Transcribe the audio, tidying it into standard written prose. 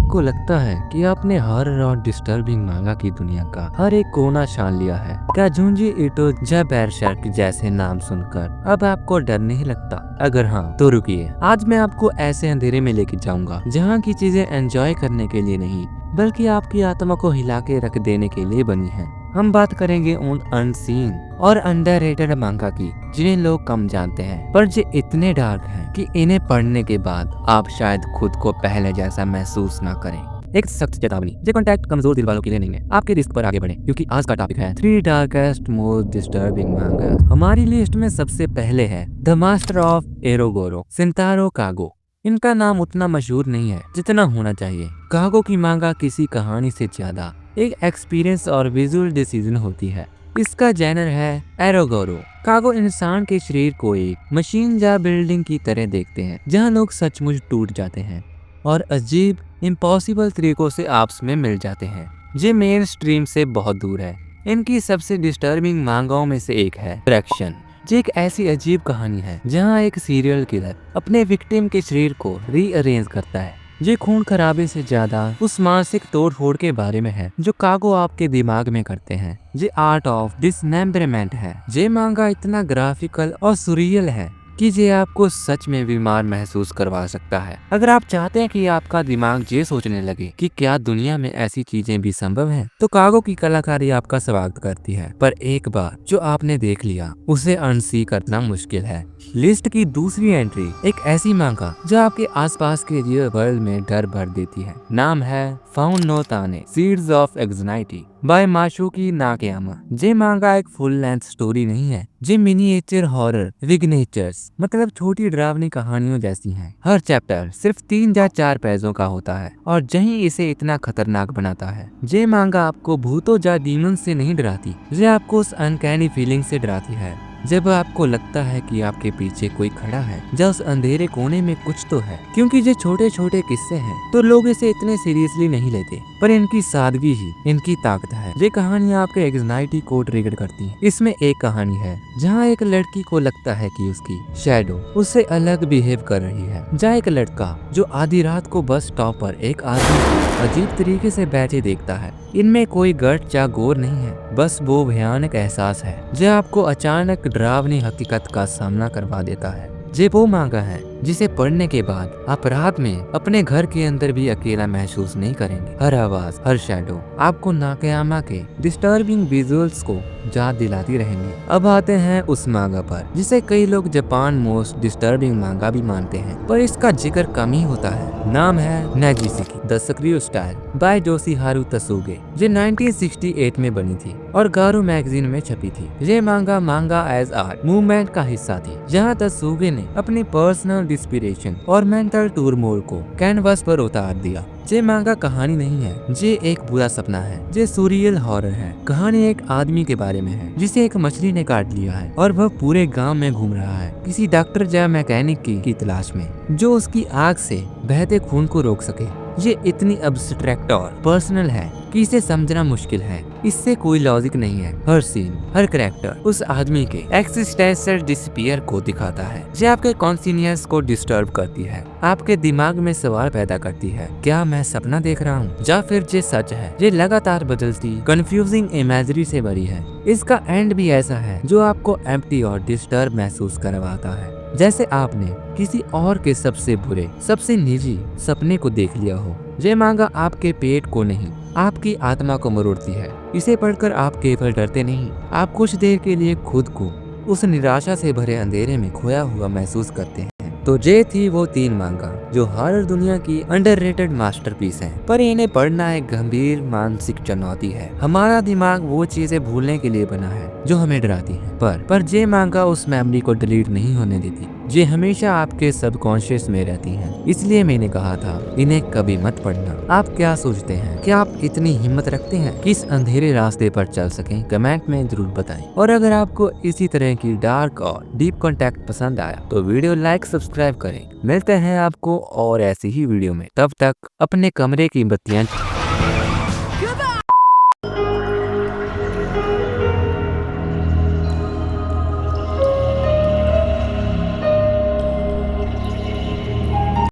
आपको लगता है कि आपने हॉरर और डिस्टर्बिंग मांगा की दुनिया का हर एक कोना छान लिया है? क्या जुंजी इटो या बेरशर्क जैसे नाम सुनकर अब आपको डर नहीं लगता? अगर हाँ तो रुकिए, आज मैं आपको ऐसे अंधेरे में लेके जाऊंगा जहाँ की चीजें एंजॉय करने के लिए नहीं बल्कि आपकी आत्मा को हिला के रख देने के लिए बनी है। हम बात करेंगे उन अनसीन और अंडररेटेड मांगा की जिन्हें लोग कम जानते हैं, पर जो इतने डार्क हैं कि इन्हें पढ़ने के बाद आप शायद खुद को पहले जैसा महसूस ना करें। एक सख्त चेतावनी, ये कॉन्टेक्ट कमजोर दिल वालों के लिए नहीं है। आपके रिस्क पर आगे बढ़ें, क्योंकि आज का टॉपिक है 3 डार्केस्ट मोस्ट डिस्टर्बिंग मांगा। हमारी लिस्ट में सबसे पहले है द मास्टर ऑफ एरोगोरो, शिंतारो कागो। इनका नाम उतना मशहूर नहीं है जितना होना चाहिए। कागो की मांगा किसी कहानी से ज्यादा एक एक्सपीरियंस और विजुअल डिसीजन होती है। इसका जैनर है एरोगोरो। कागो इंसान के शरीर को एक मशीन या बिल्डिंग की तरह देखते हैं जहां लोग सचमुच टूट जाते हैं और अजीब इम्पॉसिबल तरीकों से आपस में मिल जाते हैं। ये मेन स्ट्रीम से बहुत दूर है। इनकी सबसे डिस्टर्बिंग मांगाओं में से एक है फ्रैक्शन। ये एक ऐसी अजीब कहानी है जहां एक सीरियल किलर अपने विक्टिम के शरीर को रीअरेंज करता है। ये खून खराबे से ज्यादा उस मानसिक तोड़ फोड़ के बारे में है जो कागो आपके दिमाग में करते हैं। ये आर्ट ऑफ डिसमेंबरमेंट है। ये मांगा इतना ग्राफिकल और सुरियल है कि ये आपको सच में बीमार महसूस करवा सकता है। अगर आप चाहते हैं कि आपका दिमाग ये सोचने लगे कि क्या दुनिया में ऐसी चीजें भी संभव हैं, तो कागो की कलाकारी आपका स्वागत करती है। पर एक बार जो आपने देख लिया उसे अनसी करना मुश्किल है। लिस्ट की दूसरी एंट्री एक ऐसी मांगा जो आपके आसपास के रियल वर्ल्ड में डर भर देती है। नाम है Fuan no Tane, seeds of anxiety by Masaaki Nakayama. ये मांगा एक फुल लेंथ स्टोरी नहीं है। ये मिनिएचर हॉरर विग्नेचर्स मतलब छोटी डरावनी कहानियों जैसी हैं। हर चैप्टर सिर्फ 3 या 4 पेजों का होता है और यही इसे इतना खतरनाक बनाता है। ये मांगा आपको भूतों या डीमन से नहीं डराती, ये आपको उस अनकैनी फीलिंग से डराती है जब आपको लगता है कि आपके पीछे कोई खड़ा है या उस अंधेरे कोने में कुछ तो है। क्योंकि ये छोटे छोटे किस्से हैं तो लोग इसे इतने सीरियसली नहीं लेते, पर इनकी सादगी ही इनकी ताकत है। ये कहानी आपके एंग्जाइटी को ट्रिगर करती है। इसमें एक कहानी है जहाँ एक लड़की को लगता है कि उसकी शैडो उससे अलग बिहेव कर रही है। जहाँ एक लड़का जो आधी रात को बस स्टॉप पर एक आदमी को अजीब तरीके से बैठे देखता है। इनमें कोई गर्ट या गोर नहीं है, बस वो भयानक एहसास है जो आपको अचानक डरावनी हकीकत का सामना करवा देता है। ये वो मांगा है जिसे पढ़ने के बाद आप रात में अपने घर के अंदर भी अकेला महसूस नहीं करेंगे। हर आवाज, हर शैडो आपको नाकायामा के डिस्टर्बिंग विजुअल्स को याद दिलाती रहेंगी। अब आते हैं उस मांगा पर जिसे कई लोग जापान मोस्ट डिस्टर्बिंग मांगा भी मानते हैं, पर इसका जिक्र कम ही होता है। नाम है नेजिशिकी द सक्रियो स्टाइल बाय योशिहारू तसुगे। ये 1968 में बनी थी और गारो मैगजीन में छपी थी। ये मांगा एज आर्ट मूवमेंट का हिस्सा थी, जहाँ तसुगे ने अपनी पर्सनल इंस्पिरेशन और मेंटल टूरमोर को कैनवास पर उतार दिया। ये मांगा कहानी नहीं है, ये एक बुरा सपना है। ये सुरियल हॉरर है। कहानी एक आदमी के बारे में है जिसे एक मछली ने काट लिया है और वह पूरे गांव में घूम रहा है किसी डॉक्टर या मैकेनिक की तलाश में जो उसकी आग से बहते खून को रोक सके। ये इतनी अब्स्ट्रैक्ट और पर्सनल है कि इसे समझना मुश्किल है। इससे कोई लॉजिक नहीं है। हर सीन, हर कैरेक्टर उस आदमी के एक्सिस्टेंशियल डिसअपीयर को दिखाता है। ये आपके कॉन्शियस को डिस्टर्ब करती है, आपके दिमाग में सवाल पैदा करती है, क्या मैं सपना देख रहा हूँ या फिर ये सच है। ये लगातार बदलती कंफ्यूजिंग इमेजरी से भरी है। इसका एंड भी ऐसा है जो आपको एम्प्टी और डिस्टर्ब महसूस करवाता है, जैसे आपने किसी और के सबसे बुरे, सबसे निजी सपने को देख लिया हो। ये मांगा आपके पेट को नहीं, आपकी आत्मा को मरोड़ती है। इसे पढ़कर आप केवल डरते नहीं, आप कुछ देर के लिए खुद को उस निराशा से भरे अंधेरे में खोया हुआ महसूस करते हैं। तो ये थी वो 3 मांगा जो हॉरर दुनिया की अंडररेटेड मास्टरपीस हैं, पर इन्हें पढ़ना एक गंभीर मानसिक चुनौती है। हमारा दिमाग वो चीजें भूलने के लिए बना है जो हमें डराती हैं, पर ये मांगा उस मेमोरी को डिलीट नहीं होने देती। ये हमेशा आपके सबकॉन्शियस में रहती हैं। इसलिए मैंने कहा था इन्हें कभी मत पढ़ना। आप क्या सोचते हैं? क्या आप इतनी हिम्मत रखते हैं कि इस अंधेरे रास्ते पर चल सकें? कमेंट में जरूर बताएं। और अगर आपको इसी तरह की डार्क और डीप कॉन्टेक्ट पसंद आया तो वीडियो लाइक सब्सक्राइब करें। मिलते हैं आपको और ऐसी ही वीडियो में। तब तक अपने कमरे की बत्तियां